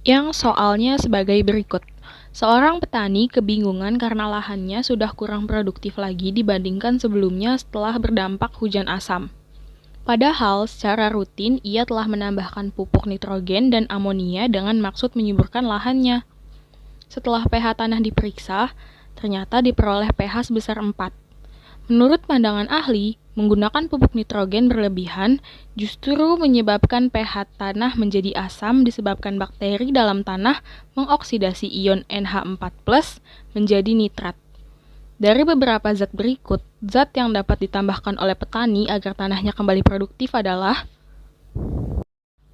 Yang soalnya sebagai berikut. Seorang petani kebingungan karena lahannya sudah kurang produktif lagi dibandingkan sebelumnya setelah berdampak hujan asam. Padahal secara rutin ia telah menambahkan pupuk nitrogen dan amonia dengan maksud menyuburkan lahannya. Setelah pH tanah diperiksa, ternyata diperoleh pH sebesar 4. Menurut pandangan ahli, menggunakan pupuk nitrogen berlebihan justru menyebabkan pH tanah menjadi asam disebabkan bakteri dalam tanah mengoksidasi ion NH4+ menjadi nitrat. Dari beberapa zat berikut, zat yang dapat ditambahkan oleh petani agar tanahnya kembali produktif adalah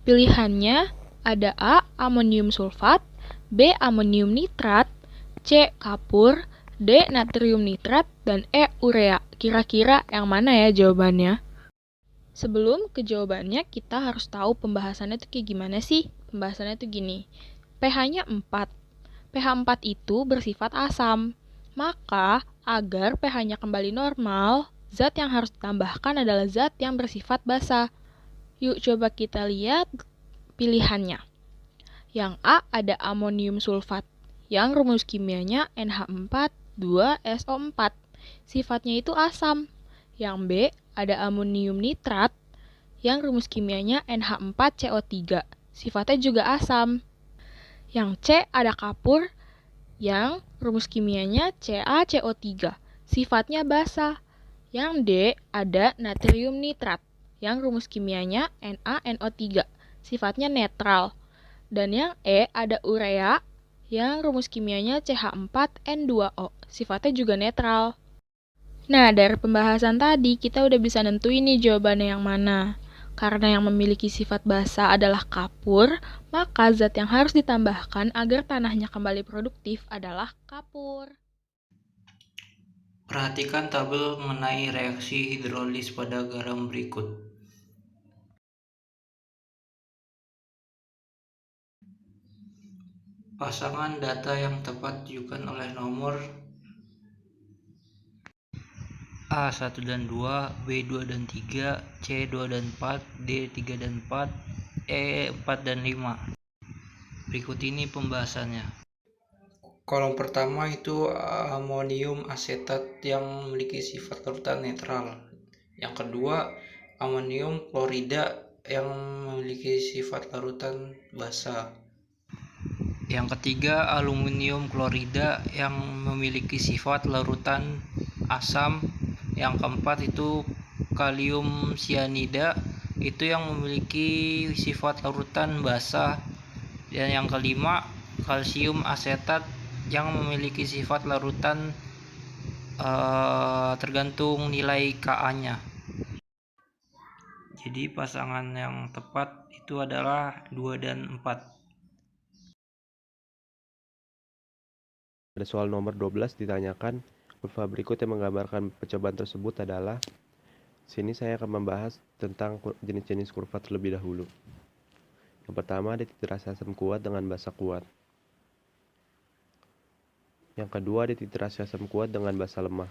pilihannya ada A. Amonium sulfat, B. Amonium nitrat, C. Kapur, D. Natrium nitrat, dan E. Urea. Kira-kira yang mana ya jawabannya? Sebelum ke jawabannya, kita harus tahu pembahasannya tuh kayak gimana sih? Pembahasannya tuh gini, pH-nya 4. pH 4 itu bersifat asam. Maka, agar pH-nya kembali normal, zat yang harus ditambahkan adalah zat yang bersifat basa. Yuk coba kita lihat pilihannya. Yang A ada amonium sulfat, yang rumus kimianya NH4,2SO4. Sifatnya itu asam. Yang B ada amonium nitrat, yang rumus kimianya NH4CO3. Sifatnya juga asam. Yang C ada kapur, yang rumus kimianya CaCO3. Sifatnya basa. Yang D ada natrium nitrat, yang rumus kimianya NaNO3. Sifatnya netral. Dan yang E ada urea, yang rumus kimianya CH4N2O. Sifatnya juga netral. Nah, dari pembahasan tadi, kita udah bisa nentuin nih jawabannya yang mana. Karena yang memiliki sifat basa adalah kapur, maka zat yang harus ditambahkan agar tanahnya kembali produktif adalah kapur. Perhatikan tabel mengenai reaksi hidrolis pada garam berikut. Pasangan data yang tepat ditunjukkan oleh nomor A1 dan 2, B2 dan 3, C2 dan 4, D3 dan 4, E4 dan 5. Berikut ini pembahasannya. Kolom pertama itu amonium asetat yang memiliki sifat larutan netral. Yang kedua, amonium klorida yang memiliki sifat larutan basa. Yang ketiga, aluminium klorida yang memiliki sifat larutan asam. Yang keempat itu kalium sianida, itu yang memiliki sifat larutan basa. Dan yang kelima, kalsium asetat yang memiliki sifat larutan tergantung nilai Ka-nya. Jadi pasangan yang tepat itu adalah 2 dan 4. Pada soal nomor 12 ditanyakan, kurva berikut yang menggambarkan percobaan tersebut adalah. Sini saya akan membahas tentang jenis-jenis kurva terlebih dahulu. Yang pertama ada titrasi asam kuat dengan basa kuat. Yang kedua ada titrasi asam kuat dengan basa lemah.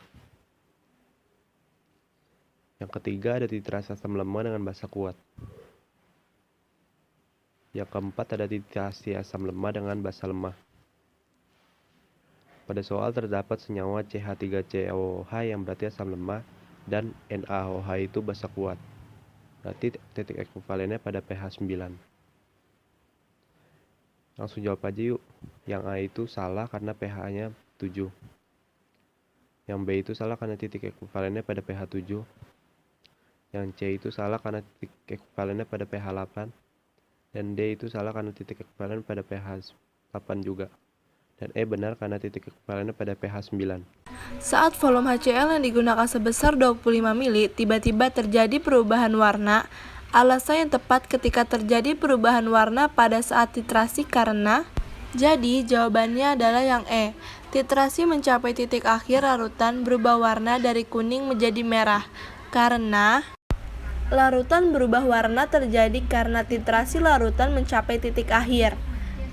Yang ketiga ada titrasi asam lemah dengan basa kuat. Yang keempat ada titrasi asam lemah dengan basa lemah. Pada soal terdapat senyawa CH3COOH yang berarti asam lemah dan NaOH itu basa kuat. Berarti titik ekuivalennya pada pH 9. Langsung jawab aja yuk. Yang A itu salah karena pH-nya 7. Yang B itu salah karena titik ekuivalennya pada pH 7. Yang C itu salah karena titik ekuivalennya pada pH 8. Dan D itu salah karena titik ekuivalen pada pH 8 juga. Dan E benar karena titik ekuivalennya pada pH 9. Saat volume HCl yang digunakan sebesar 25 mili, tiba-tiba terjadi perubahan warna. Alasan yang tepat ketika terjadi perubahan warna pada saat titrasi karena. Jadi jawabannya adalah yang E. Titrasi mencapai titik akhir larutan berubah warna dari kuning menjadi merah. Karena larutan berubah warna terjadi karena titrasi larutan mencapai titik akhir.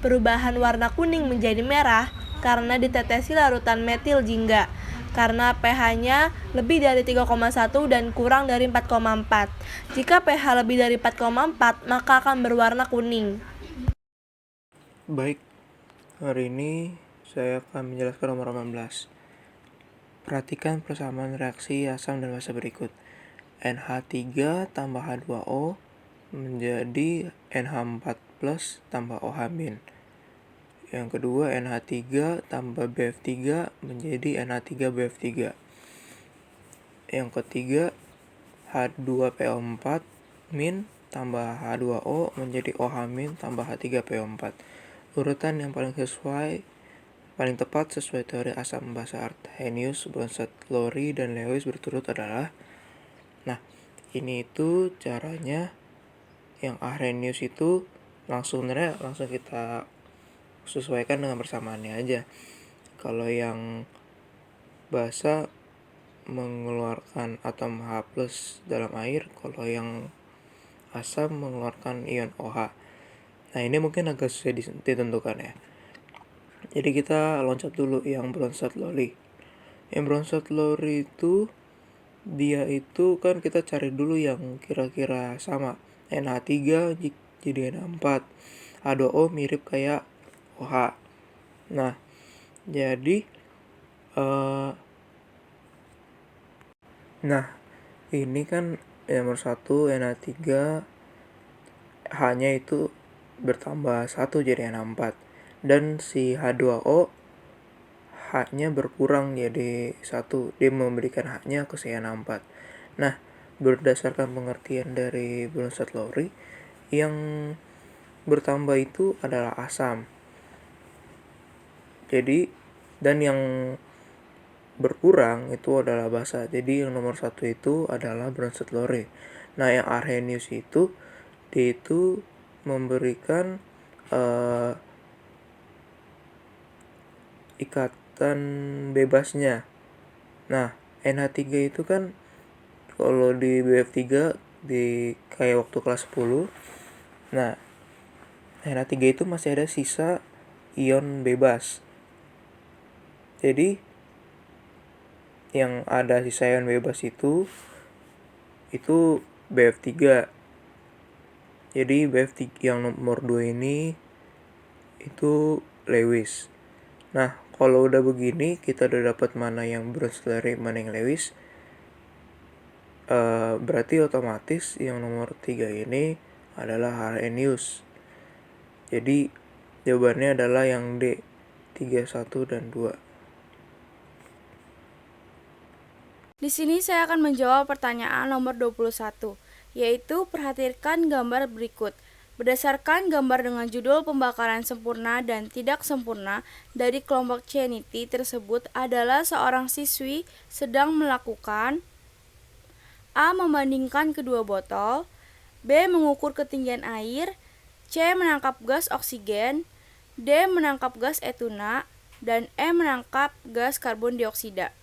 Perubahan warna kuning menjadi merah karena ditetesi larutan metil jingga. Karena pH-nya lebih dari 3,1 dan kurang dari 4,4. Jika pH lebih dari 4,4, maka akan berwarna kuning. Baik, hari ini saya akan menjelaskan nomor 18. Perhatikan persamaan reaksi asam dan basa berikut. NH3 tambah H2O menjadi NH4 plus tambah OH-. Yang kedua, NH3 tambah BF3 menjadi NH3BF3. Yang ketiga, H2PO4 min tambah H2O menjadi OH min tambah H3PO4. Urutan yang paling tepat sesuai teori asam basa Arrhenius, Bronsted, Lowry, dan Lewis berturut adalah. Nah, ini itu caranya. Yang Arrhenius itu langsung kita sesuaikan dengan persamaannya aja. Kalau yang basa mengeluarkan atom H plus dalam air, kalau yang asam mengeluarkan ion OH. Nah, ini mungkin agak susah ditentukan ya. Jadi kita loncat dulu yang Bronsted Lowry. Yang Bronsted Lowry itu dia itu kan kita cari dulu yang kira-kira sama. NH3 jadi NH4. H2O mirip kayak OH. Nah, jadi ini kan nomor 1 NH3 H-nya itu bertambah 1 jadi NH4. Dan si H2O H-nya berkurang jadi 1. Dia memberikan H-nya ke si NH4. Nah, berdasarkan pengertian dari Bronsted Lowry, yang bertambah itu adalah asam. Jadi, dan yang berkurang itu adalah basa. Jadi yang nomor 1 itu adalah Bronsted Lowry. Nah, yang Arrhenius itu dia itu memberikan ikatan bebasnya. Nah, NH3 itu kan kalau di BF3 di kayak waktu kelas 10. Nah, NH3 itu masih ada sisa ion bebas. Jadi yang ada sisa ion bebas itu BF3. Jadi BF3 yang nomor 2 ini itu Lewis. Nah, kalau udah begini kita udah dapat mana yang Bronsted Lowry, mana yang Lewis. Berarti otomatis yang nomor 3 ini adalah Arrhenius. Jadi jawabannya adalah yang D, 3, 1, dan 2. Di sini saya akan menjawab pertanyaan nomor 21, yaitu perhatikan gambar berikut. Berdasarkan gambar dengan judul pembakaran sempurna dan tidak sempurna dari kelompok CNT tersebut adalah seorang siswi sedang melakukan A. Membandingkan kedua botol, B. Mengukur ketinggian air, C. Menangkap gas oksigen, D. Menangkap gas etuna, dan E. Menangkap gas karbon dioksida.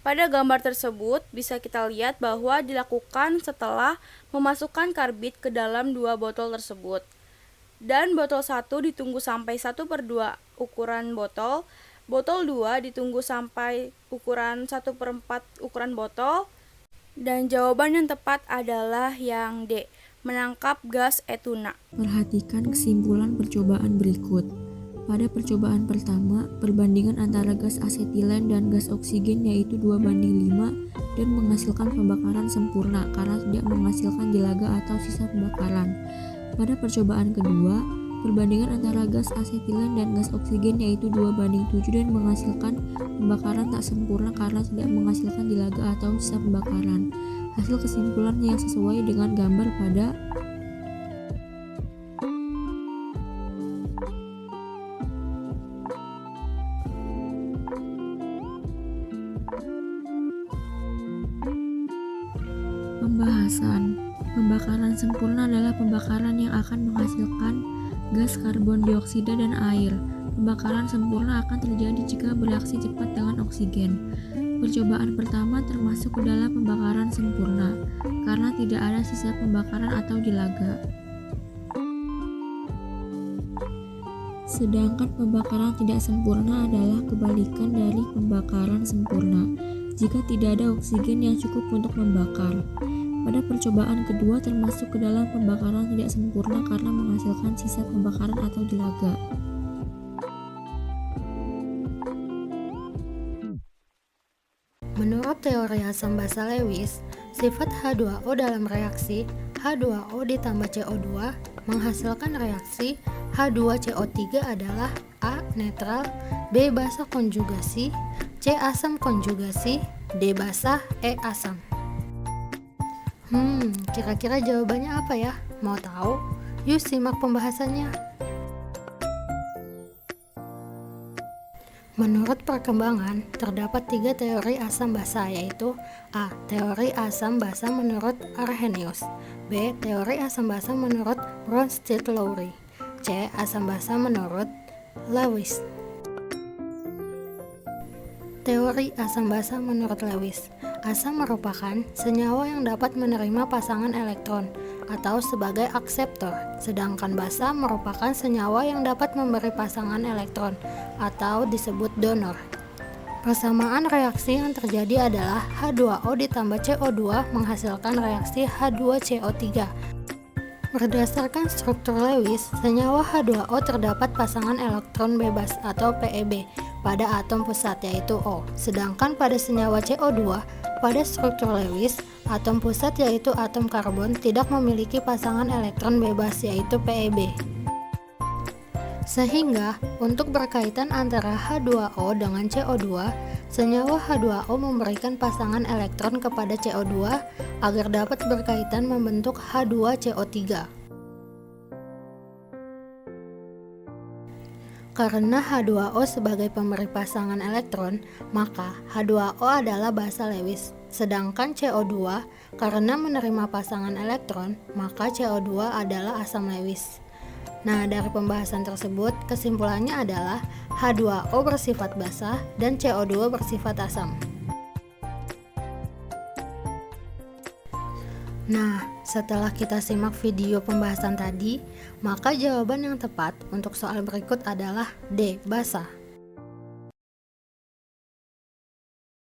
Pada gambar tersebut bisa kita lihat bahwa dilakukan setelah memasukkan karbit ke dalam 2 botol tersebut. Dan botol 1 ditunggu sampai 1/2 ukuran botol, botol 2 ditunggu sampai ukuran 1/4 ukuran botol, dan jawaban yang tepat adalah yang D, menangkap gas etuna. Perhatikan kesimpulan percobaan berikut. Pada percobaan pertama, perbandingan antara gas asetilen dan gas oksigen yaitu 2:5 dan menghasilkan pembakaran sempurna karena tidak menghasilkan jelaga atau sisa pembakaran. Pada percobaan kedua, perbandingan antara gas asetilen dan gas oksigen yaitu 2:7 dan menghasilkan pembakaran tak sempurna karena tidak menghasilkan jelaga atau sisa pembakaran. Hasil kesimpulannya yang sesuai dengan gambar pada pembahasan. Pembakaran sempurna adalah pembakaran yang akan menghasilkan gas karbon dioksida dan air. Pembakaran sempurna akan terjadi jika bereaksi cepat dengan oksigen. Percobaan pertama termasuk ke dalam pembakaran sempurna karena tidak ada sisa pembakaran atau jelaga. Sedangkan pembakaran tidak sempurna adalah kebalikan dari pembakaran sempurna jika tidak ada oksigen yang cukup untuk membakar. Pada percobaan kedua termasuk ke dalam pembakaran tidak sempurna karena menghasilkan sisa pembakaran atau jelaga. Menurut teori asam basa Lewis, sifat H2O dalam reaksi H2O ditambah CO2 menghasilkan reaksi H2CO3 adalah A. netral, B. basa konjugasi, C. asam konjugasi, D. basa, E. asam. Kira-kira jawabannya apa ya? Mau tahu? Yuk simak pembahasannya. Menurut perkembangan, terdapat 3 teori asam basa, yaitu A. Teori asam basa menurut Arrhenius, B. Teori asam basa menurut Bronsted-Lowry, C. Asam basa menurut Lewis. Teori asam basa menurut Lewis. Asam merupakan senyawa yang dapat menerima pasangan elektron atau sebagai akseptor, sedangkan basa merupakan senyawa yang dapat memberi pasangan elektron atau disebut donor. Persamaan reaksi yang terjadi adalah H2O ditambah CO2 menghasilkan reaksi H2CO3. Berdasarkan struktur Lewis, senyawa H2O terdapat pasangan elektron bebas atau PeB pada atom pusat yaitu O, sedangkan pada senyawa CO2 pada struktur Lewis, atom pusat yaitu atom karbon tidak memiliki pasangan elektron bebas yaitu PeB. Sehingga, untuk berkaitan antara H2O dengan CO2, senyawa H2O memberikan pasangan elektron kepada CO2 agar dapat berkaitan membentuk H2CO3. Karena H2O sebagai pemberi pasangan elektron, maka H2O adalah basa Lewis. Sedangkan CO2 karena menerima pasangan elektron, maka CO2 adalah asam Lewis. Nah, dari pembahasan tersebut, kesimpulannya adalah H2O bersifat basa dan CO2 bersifat asam. Nah, setelah kita simak video pembahasan tadi, maka jawaban yang tepat untuk soal berikut adalah D. basa.